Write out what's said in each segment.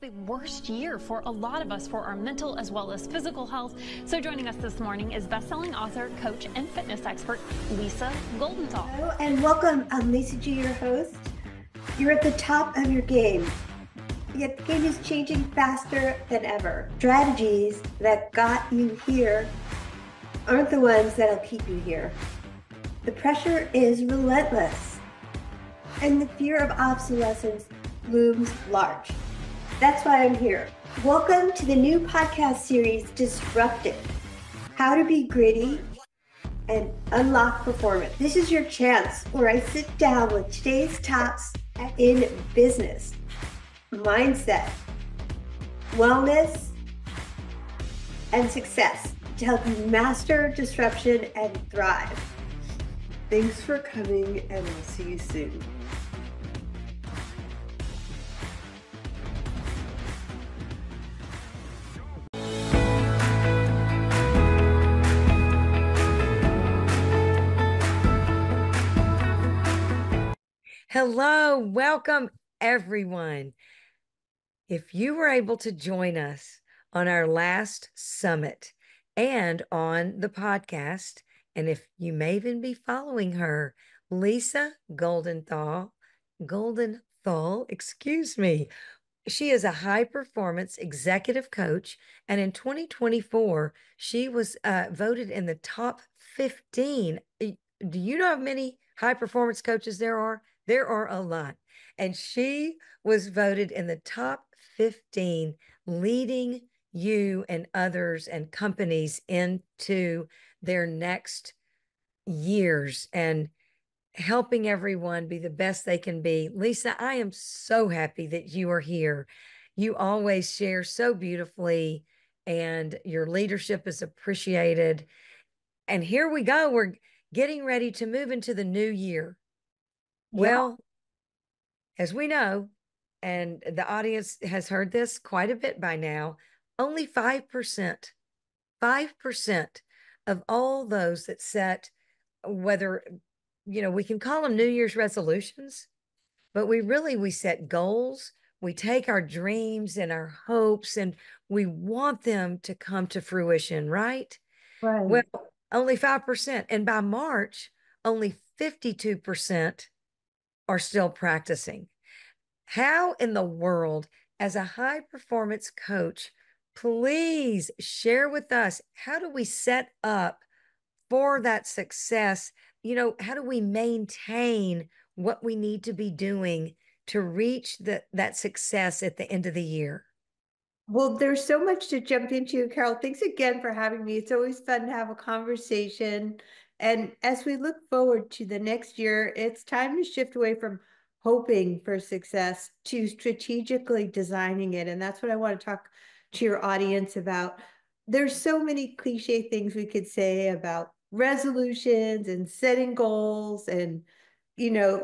the worst year for a lot of us for our mental as well as physical health. So joining us this morning is best-selling author, coach, and fitness expert, Lisa Goldenthal. Hello and welcome. I'm Lisa G, your host. You're at the top of your game, yet the game is changing faster than ever. Strategies that got you here aren't the ones that'll keep you here. The pressure is relentless, and the fear of obsolescence looms large. That's why I'm here. Welcome to the new podcast series, Disrupted: How to Be Gritty and Unlock Performance. This is your chance where I sit down with today's tops in business, mindset, wellness, and success to help you master disruption and thrive. Thanks for coming, and we'll see you soon. Hello, welcome everyone. If you were able to join us on our last summit and on the podcast, and if you may even be following her, Lisa Goldenthal, excuse me. She is a high performance executive coach, and in 2024, she was voted in the top 15. Do you know how many high performance coaches there are? There are a lot. And she was voted in the top 15, leading you and others and companies into their next years and helping everyone be the best they can be. Lisa, I am so happy that you are here. You always share so beautifully, and your leadership is appreciated. And here we go. We're getting ready to move into the new year. Well, as we know, and the audience has heard this quite a bit by now, only 5% of all those that set, whether, we can call them New Year's resolutions, but we set goals. We take our dreams and our hopes and we want them to come to fruition, right? Right. Well, only 5%. And by March, only 52% are still practicing. How in the world, as a high performance coach, please share with us, how do we set up for that success? How do we maintain what we need to be doing to reach that success at the end of the year? Well, there's so much to jump into, Carol. Thanks again for having me. It's always fun to have a conversation. And as we look forward to the next year, it's time to shift away from hoping for success to strategically designing it. And that's what I want to talk to your audience about. There's so many cliche things we could say about resolutions and setting goals, and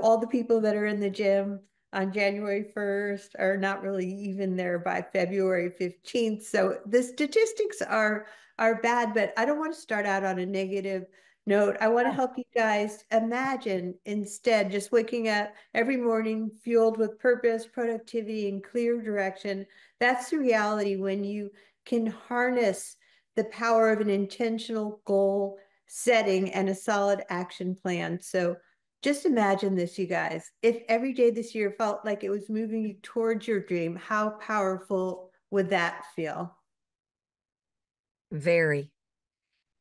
all the people that are in the gym on January 1st are not really even there by February 15th. So the statistics are bad, but I don't want to start out on a negative note. I want to help you guys imagine instead just waking up every morning fueled with purpose, productivity, and clear direction. That's the reality when you can harness the power of an intentional goal setting and a solid action plan. So just imagine this, you guys. If every day this year felt like it was moving you towards your dream, how powerful would that feel? Very.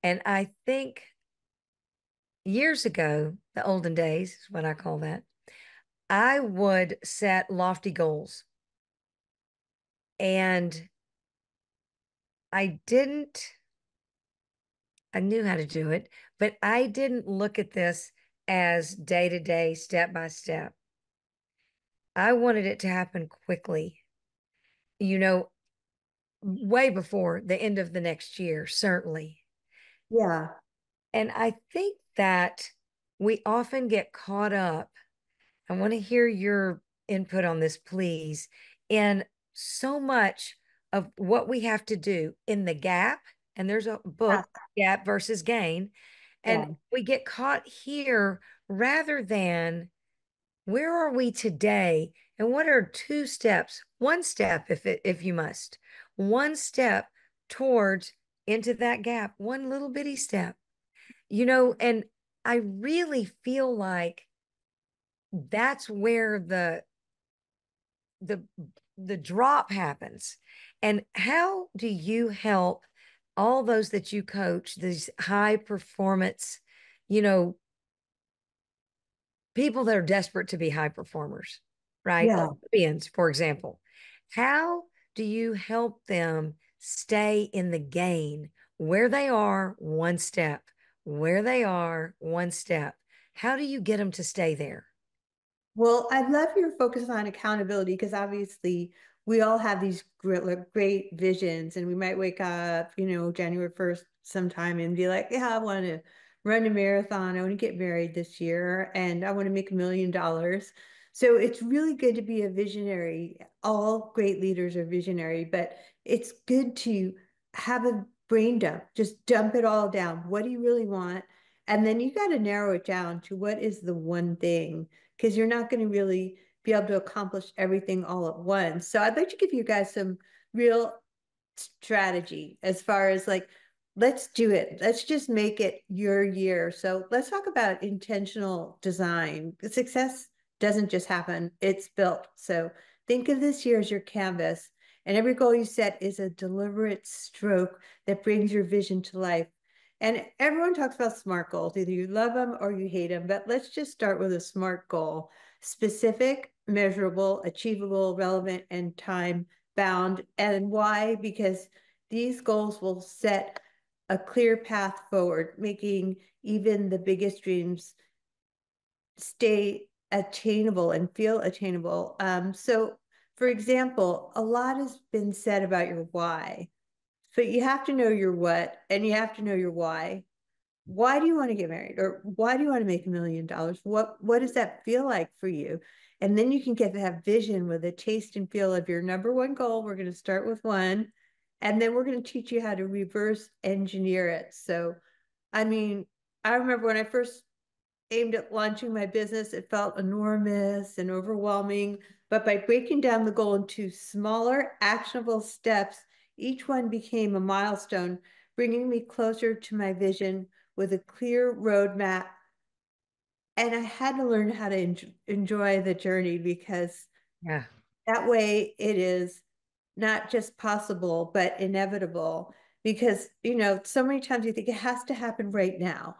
And I think years ago, the olden days is what I call that, I would set lofty goals. And I knew how to do it, but I didn't look at this as day to day, step by step. I wanted it to happen quickly, way before the end of the next year, certainly. Yeah. And I think that we often get caught up. I want to hear your input on this, please, in so much of what we have to do in the gap. And there's a book, Gap versus Gain. And we get caught here rather than where are we today And what are 2 steps? One step, if you must, one step towards into that gap, one little bitty step, and I really feel like that's where the the drop happens. And how do you help all those that you coach, these high performance, you know, people that are desperate to be high performers, right? Yeah. Olympians, for example. How do you help them stay in the game where they are one step, where they are one step? How do you get them to stay there? Well, I love your focus on accountability because obviously we all have these great visions, and we might wake up, January 1st sometime and be like, yeah, I want to run a marathon. I want to get married this year and I want to make $1 million. So it's really good to be a visionary. All great leaders are visionary, but it's good to have a brain dump. Just dump it all down. What do you really want? And then you got to narrow it down to what is the one thing, because you're not going to really be able to accomplish everything all at once. So I'd like to give you guys some real strategy as far as like, let's do it. Let's just make it your year. So let's talk about intentional design. Success doesn't just happen, it's built. So think of this year as your canvas, and every goal you set is a deliberate stroke that brings your vision to life. And everyone talks about SMART goals. Either you love them or you hate them, but let's just start with a SMART goal: specific, measurable, achievable, relevant, and time bound. And why? Because these goals will set a clear path forward, making even the biggest dreams stay attainable and feel attainable. So, for example, a lot has been said about your why, but you have to know your what and you have to know your why. Why do you want to get married, or why do you want to make $1 million? What does that feel like for you? And then you can get that vision with a taste and feel of your number one goal. We're going to start with one, and then we're going to teach you how to reverse engineer it. So, I mean, I remember when I first aimed at launching my business, it felt enormous and overwhelming. But by breaking down the goal into smaller, actionable steps, each one became a milestone, bringing me closer to my vision with a clear roadmap. And I had to learn how to enjoy the journey, because Yeah. that way it is not just possible, but inevitable. Because, so many times you think it has to happen right now,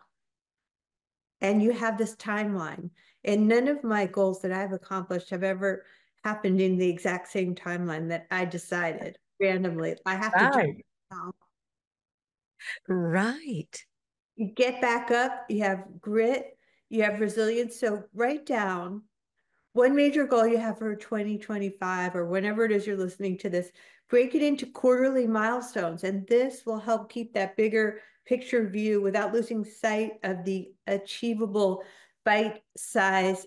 and you have this timeline. And none of my goals that I've accomplished have ever happened in the exact same timeline that I decided randomly. I have to do it Right. now. Right. You get back up, you have grit, you have resilience. So write down one major goal you have for 2025, or whenever it is you're listening to this. Break it into quarterly milestones, and this will help keep that bigger picture view without losing sight of the achievable bite-sized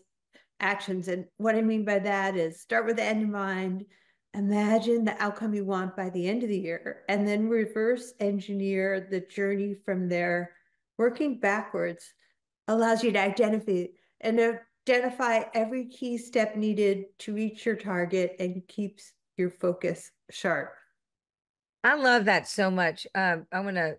actions. And what I mean by that is start with the end in mind, imagine the outcome you want by the end of the year, and then reverse engineer the journey from there. Working backwards allows you to identify every key step needed to reach your target and keeps your focus sharp. I love that so much. I want to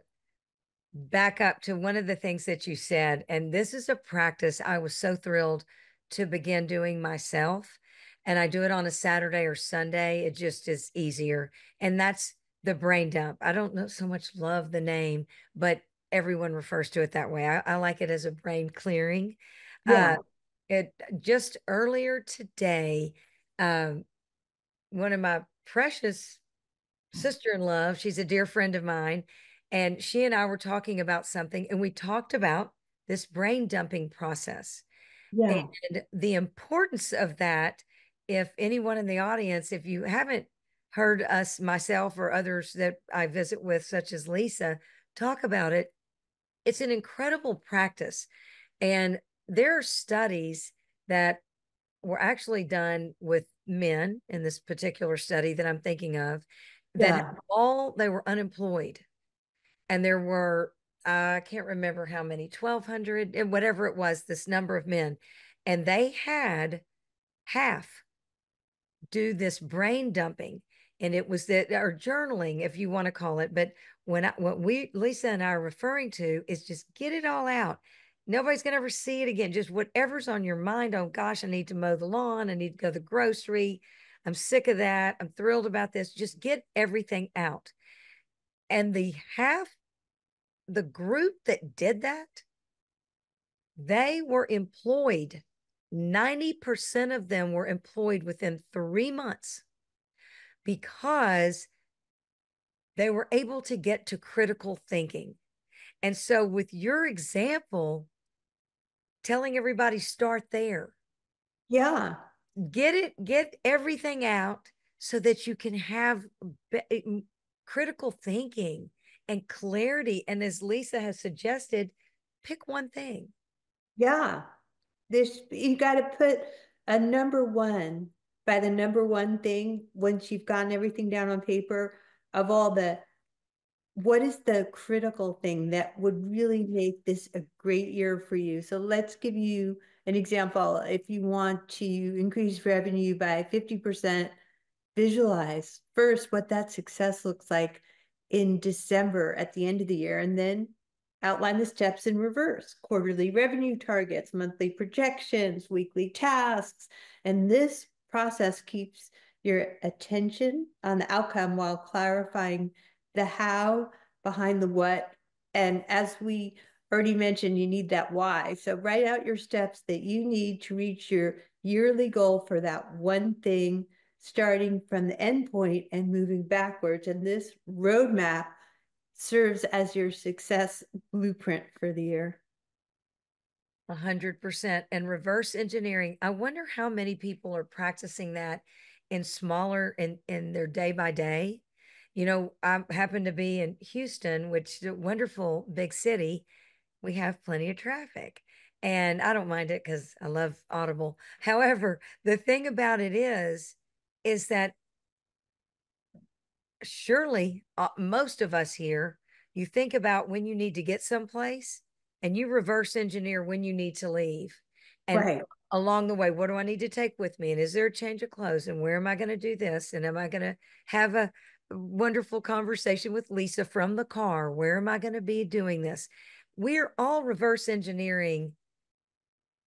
back up to one of the things that you said, and this is a practice I was so thrilled to begin doing myself. And I do it on a Saturday or Sunday. It just is easier. And that's the brain dump. I don't know so much love the name, but everyone refers to it that way. I like it as a brain clearing. Yeah. It just earlier today, one of my precious sister-in-law, she's a dear friend of mine, and she and I were talking about something, and we talked about this brain dumping process Yeah. and the importance of that. If anyone in the audience, if you haven't heard us, myself or others that I visit with, such as Lisa, talk about it, it's an incredible practice. And there are studies that were actually done with men in this particular study that I'm thinking of, that Yeah. they were unemployed. And there were, I can't remember how many, 1,200 and whatever it was, this number of men. And they had half do this brain dumping, and it was that, or journaling, if you want to call it. But what Lisa and I are referring to is just get it all out. Nobody's going to ever see it again. Just whatever's on your mind. Oh gosh, I need to mow the lawn. I need to go to the grocery. I'm sick of that. I'm thrilled about this. Just get everything out. And the group that did that, they were employed. 90% of them were employed within 3 months because they were able to get to critical thinking. And so with your example, telling everybody start there. Yeah. Get everything out so that you can have critical thinking and clarity. And as Lisa has suggested, pick one thing. Yeah. You got to put a number one by the number one thing once you've gotten everything down on paper of what is the critical thing that would really make this a great year for you? So let's give you an example. If you want to increase revenue by 50%, visualize first what that success looks like in December at the end of the year, and then outline the steps in reverse: quarterly revenue targets, monthly projections, weekly tasks. And this process keeps your attention on the outcome while clarifying the how behind the what. And as we already mentioned, you need that why. So write out your steps that you need to reach your yearly goal for that one thing, starting from the end point and moving backwards. And this roadmap serves as your success blueprint for the year. 100%. And reverse engineering, I wonder how many people are practicing that in smaller, in their day by day. You know, I happen to be in Houston, which is a wonderful big city. We have plenty of traffic, and I don't mind it because I love Audible. However, the thing about it is that surely most of us here, you think about when you need to get someplace and you reverse engineer when you need to leave. And Right. along the way, what do I need to take with me? And is there a change of clothes? And where am I going to do this? And am I going to have a wonderful conversation with Lisa from the car? Where am I going to be doing this? We're all reverse engineering,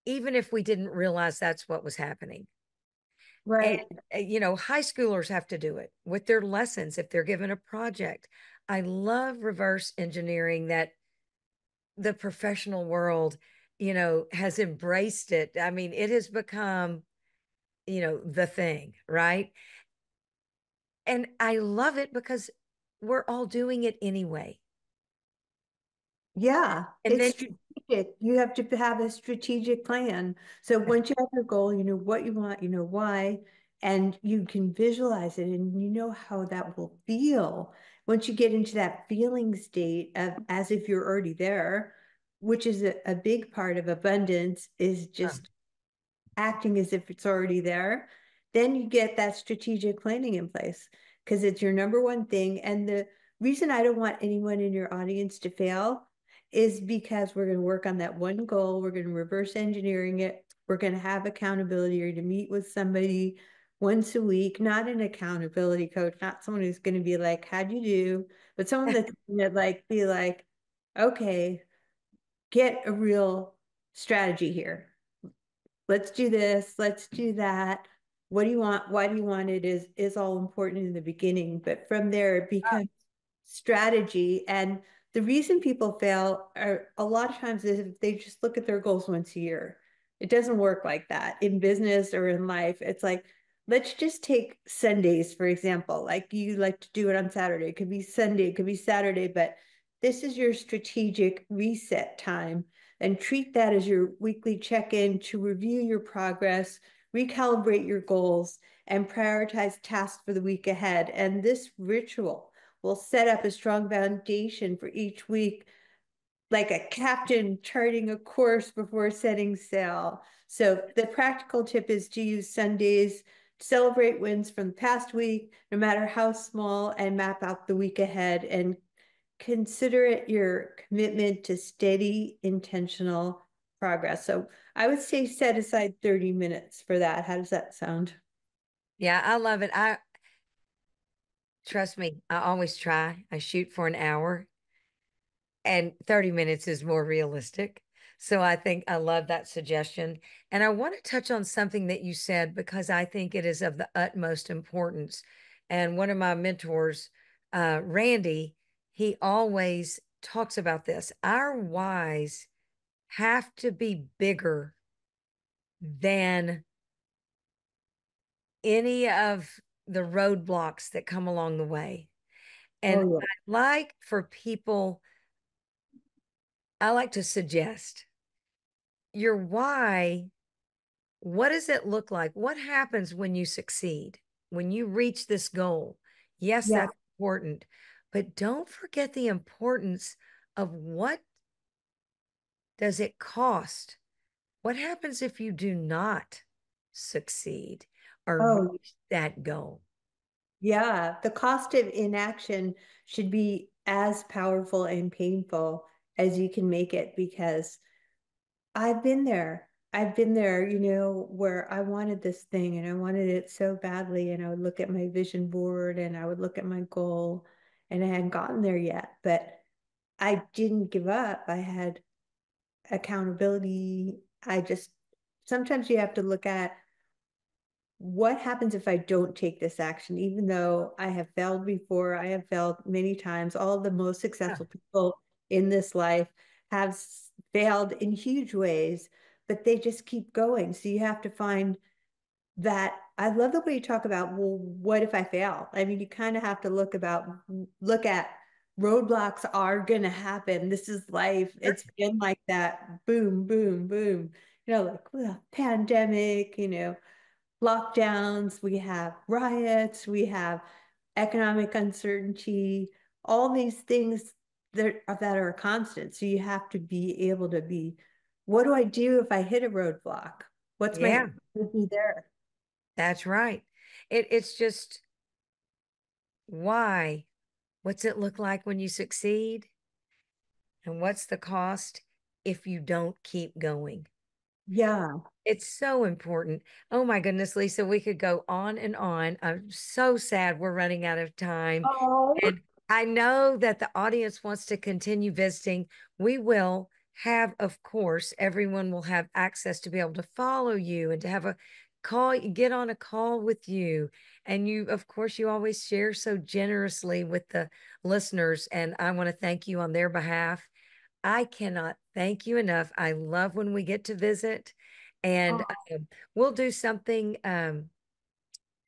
even if we didn't realize that's what was happening. Right. And, you know, high schoolers have to do it with their lessons if they're given a project. I love reverse engineering that the professional world, you know, has embraced it. I mean, it has become, you know, the thing, right? And I love it because we're all doing it anyway. Yeah, And it's then strategic. You have to have a strategic plan. So once you have your goal, you know what you want, you know why, and you can visualize it and you know how that will feel. Once you get into that feeling state of as if you're already there, which is a big part of abundance, is just acting as if it's already there, then you get that strategic planning in place because it's your number one thing. And the reason I don't want anyone in your audience to fail is because we're going to work on that one goal. We're going to reverse engineering it. We're going to have accountability. You're going to meet with somebody once a week, not an accountability coach, not someone who's going to be like, how'd you do? But someone that's going to like be like, okay, get a real strategy here. Let's do this, let's do that. What do you want? Why do you want it is all important in the beginning, but from there it becomes strategy. And the reason people fail are a lot of times is if they just look at their goals once a year. It doesn't work like that in business or in life. It's like, let's just take Sundays, for example. Like you like to do it on Saturday. It could be Sunday, it could be Saturday, but this is your strategic reset time, and treat that as your weekly check-in to review your progress, recalibrate your goals, and prioritize tasks for the week ahead. And this ritual will set up a strong foundation for each week, like a captain charting a course before setting sail. So the practical tip is to use Sundays to celebrate wins from the past week, no matter how small, and map out the week ahead, and consider it your commitment to steady, intentional progress. So I would say set aside 30 minutes for that. How does that sound? Yeah, I love it. Trust me, I always try. I shoot for an hour, and 30 minutes is more realistic. So I think I love that suggestion. And I want to touch on something that you said because I think it is of the utmost importance. And one of my mentors, Randy, he always talks about this. Our whys have to be bigger than any of the roadblocks that come along the way. And Oh, I like for people, I like to suggest your why. What does it look like? What happens when you succeed, when you reach this goal? Yes, yeah. that's important, but don't forget the importance of what does it cost? What happens if you do not succeed or Oh, reach that goal? yeah. The cost of inaction should be as powerful and painful as you can make it, because I've been there. I've been there, where I wanted this thing and I wanted it so badly. And I would look at my vision board and I would look at my goal, and I hadn't gotten there yet, but I didn't give up. I had accountability. Sometimes you have to look at what happens if I don't take this action, even though I have failed before. I have failed many times. All the most Yeah. successful people in this life have failed in huge ways, but they just keep going. So you have to find that. I love the way you talk about, well, what if I fail? I mean, you kind of have to look at roadblocks are going to happen. This is life. It's been like that. Boom, boom, boom. Like, well, pandemic, lockdowns, we have riots, we have economic uncertainty, all these things that are constant. So you have to be able to be, what do I do if I hit a roadblock? What's my Yeah, strategy there? that's right. It's just why. What's it look like when you succeed? And what's the cost if you don't keep going? Yeah. It's so important. Oh my goodness, Lisa, we could go on and on. I'm so sad we're running out of time. Oh, And I know that the audience wants to continue visiting. We will have, of course, everyone will have access to be able to follow you and to have a call, get on a call with you. And you, of course, you always share so generously with the listeners. And I want to thank you on their behalf. I cannot thank you enough. I love when we get to visit, and we'll do something.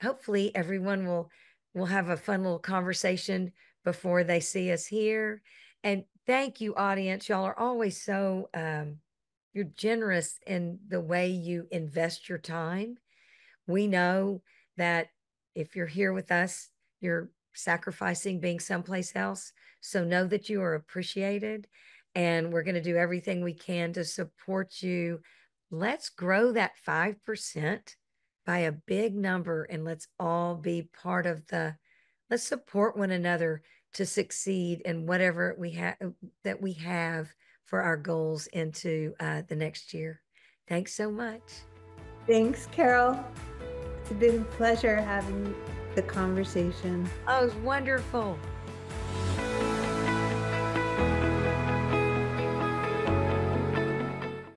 Hopefully, everyone will have a fun little conversation before they see us here. And thank you, audience. Y'all are always so you're generous in the way you invest your time. We know that if you're here with us, you're sacrificing being someplace else. So know that you are appreciated. And we're going to do everything we can to support you. Let's grow that 5% by a big number, and let's all be part of let's support one another to succeed in whatever we have for our goals into the next year. Thanks so much. thanks, Carol. It's been a pleasure having the conversation. Oh, it was wonderful.